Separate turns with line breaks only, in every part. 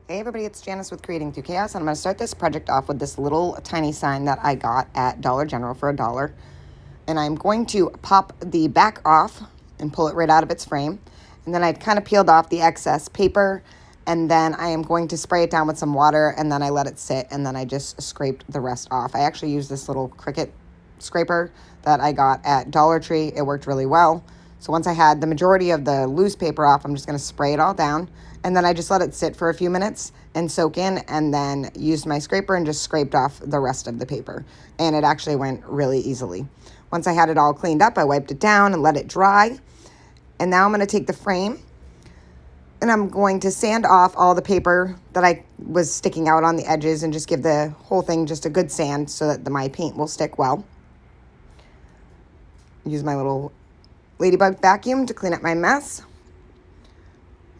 Hey everybody, it's Janice with Creating Through Chaos, and I'm going to start this project off with this little tiny sign that I got at Dollar General for $1. And I'm going to pop the back off and pull it right out of its frame. And then I kind of peeled off the excess paper, and then I am going to spray it down with some water, and then I let it sit, and then I just scraped the rest off. I actually used this little Cricut scraper that I got at Dollar Tree. It worked really well. So once I had the majority of the loose paper off, I'm just going to spray it all down. And then I just let it sit for a few minutes and soak in, and then used my scraper and just scraped off the rest of the paper. And it actually went really easily. Once I had it all cleaned up, I wiped it down and let it dry. And now I'm going to take the frame and I'm going to sand off all the paper that I was sticking out on the edges and just give the whole thing just a good sand so that my paint will stick well. Use my little ladybug vacuum to clean up my mess.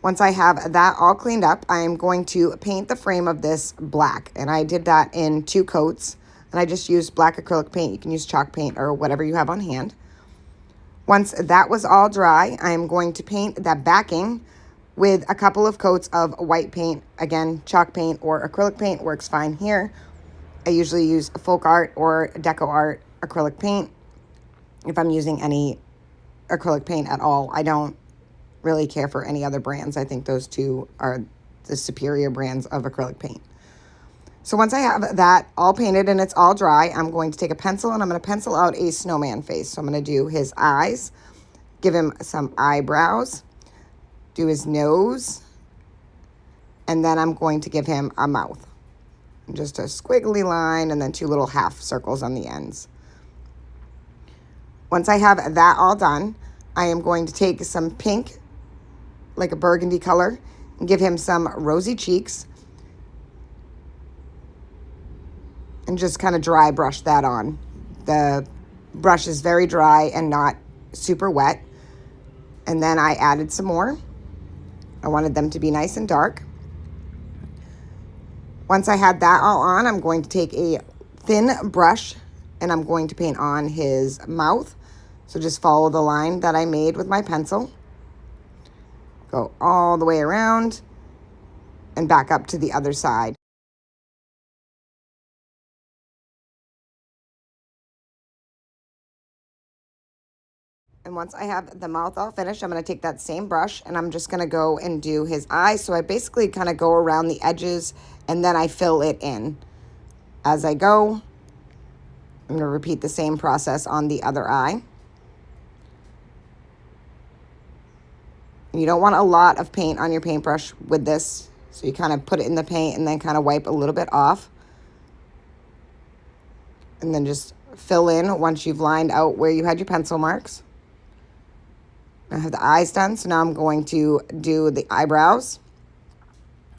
Once I have that all cleaned up, I'm going to paint the frame of this black. And I did that in 2 coats. And I just used black acrylic paint. You can use chalk paint or whatever you have on hand. Once that was all dry, I'm going to paint that backing with a couple of coats of white paint. Again, chalk paint or acrylic paint works fine here. I usually use folk art or deco art acrylic paint if I'm using any acrylic paint at all. I don't really care for any other brands. I think those two are the superior brands of acrylic paint. So once I have that all painted and it's all dry, I'm going to take a pencil and I'm going to pencil out a snowman face. So I'm going to do his eyes, give him some eyebrows, do his nose, and then I'm going to give him a mouth. Just a squiggly line and then 2 little half circles on the ends. Once I have that all done, I am going to take some pink, like a burgundy color, and give him some rosy cheeks. And just kind of dry brush that on. The brush is very dry and not super wet. And then I added some more. I wanted them to be nice and dark. Once I had that all on, I'm going to take a thin brush and I'm going to paint on his mouth. So just follow the line that I made with my pencil. Go all the way around and back up to the other side. And once I have the mouth all finished, I'm going to take that same brush and I'm just going to go and do his eyes. So I basically kind of go around the edges and then I fill it in. As I go, I'm going to repeat the same process on the other eye. You don't want a lot of paint on your paintbrush with this. So you kind of put it in the paint and then kind of wipe a little bit off. And then just fill in once you've lined out where you had your pencil marks. I have the eyes done, so now I'm going to do the eyebrows.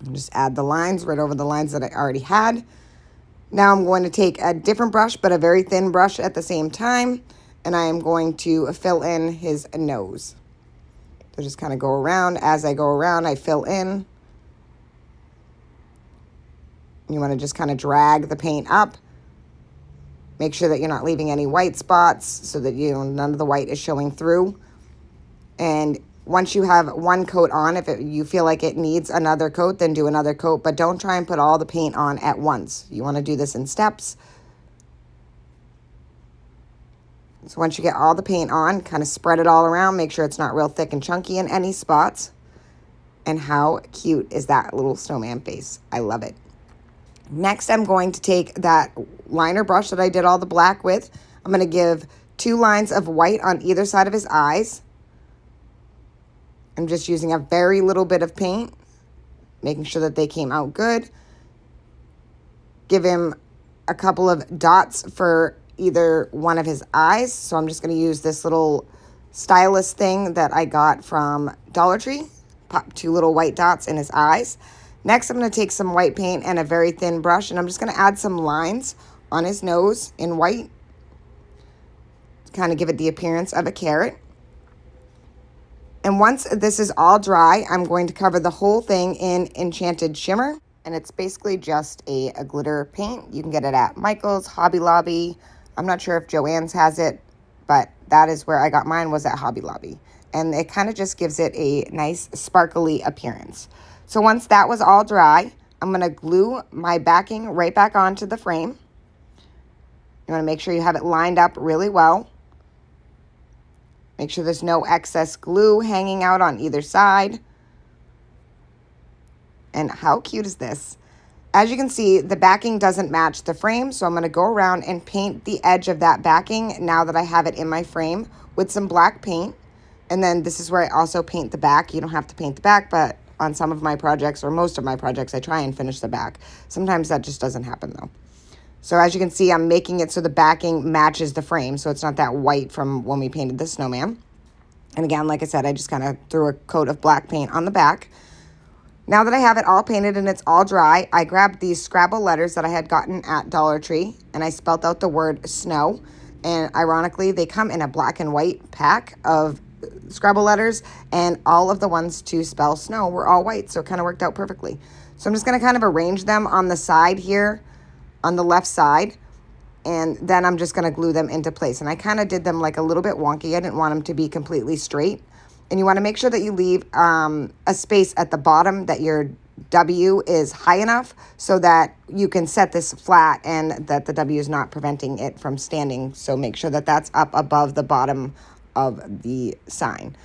And just add the lines right over the lines that I already had. Now I'm going to take a different brush, but a very thin brush at the same time, and I am going to fill in his nose. So just kind of go around. As I go around, I fill in. You want to just kind of drag the paint up. Make sure that you're not leaving any white spots so that none of the white is showing through. And once you have one coat on, if you feel like it needs another coat, then do another coat. But don't try and put all the paint on at once. You want to do this in steps. So once you get all the paint on, kind of spread it all around. Make sure it's not real thick and chunky in any spots. And how cute is that little snowman face? I love it. Next, I'm going to take that liner brush that I did all the black with. I'm going to give 2 lines of white on either side of his eyes. I'm just using a very little bit of paint, making sure that they came out good. Give him a couple of dots for either one of his eyes. So I'm just going to use this little stylus thing that I got from Dollar Tree. Pop 2 little white dots in his eyes. Next, I'm going to take some white paint and a very thin brush, and I'm just going to add some lines on his nose in white to kind of give it the appearance of a carrot. And once this is all dry, I'm going to cover the whole thing in Enchanted Shimmer. And it's basically just a glitter paint. You can get it at Michael's, Hobby Lobby. I'm not sure if Joann's has it, but that is where I got mine, was at Hobby Lobby. And it kind of just gives it a nice sparkly appearance. So once that was all dry, I'm going to glue my backing right back onto the frame. You want to make sure you have it lined up really well. Make sure there's no excess glue hanging out on either side. And how cute is this? As you can see, the backing doesn't match the frame, so I'm going to go around and paint the edge of that backing now that I have it in my frame with some black paint. And then this is where I also paint the back. You don't have to paint the back, but on some of my projects, or most of my projects, I try and finish the back. Sometimes that just doesn't happen though. So as you can see, I'm making it so the backing matches the frame, so it's not that white from when we painted the snowman. And again, like I said, I just kind of threw a coat of black paint on the back. Now that I have it all painted and it's all dry, I grabbed these Scrabble letters that I had gotten at Dollar Tree, and I spelt out the word snow. And ironically, they come in a black and white pack of Scrabble letters, and all of the ones to spell snow were all white, so it kind of worked out perfectly. So I'm just going to kind of arrange them on the side here, on the left side, and then I'm just going to glue them into place. And I kind of did them like a little bit wonky. I didn't want them to be completely straight. And you want to make sure that you leave a space at the bottom, that your W is high enough so that you can set this flat and that the W is not preventing it from standing. So make sure that that's up above the bottom of the sign.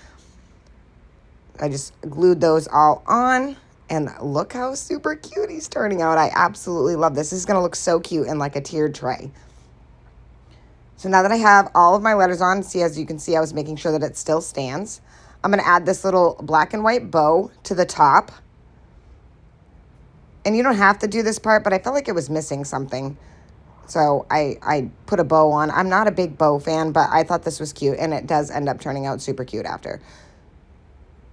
I just glued those all on, and look how super cute he's turning out. I absolutely love this. This is going to look so cute in like a tiered tray. So now that I have all of my letters on, see, as you can see, I was making sure that it still stands. I'm going to add this little black and white bow to the top. And you don't have to do this part, but I felt like it was missing something. So I put a bow on. I'm not a big bow fan, but I thought this was cute, and it does end up turning out super cute after.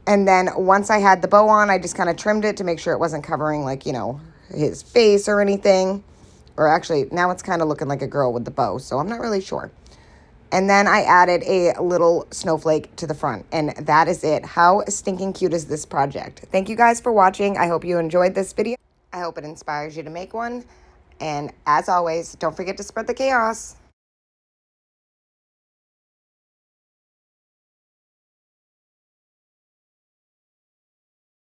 And then once I had the bow on, I just kind of trimmed it to make sure it wasn't covering, like, you know, his face or anything. Or actually, now it's kind of looking like a girl with the bow, so I'm not really sure. And then I added a little snowflake to the front, and that is it. How stinking cute is this project? Thank you guys for watching. I hope you enjoyed this video. I hope it inspires you to make one. And as always, don't forget to spread the chaos.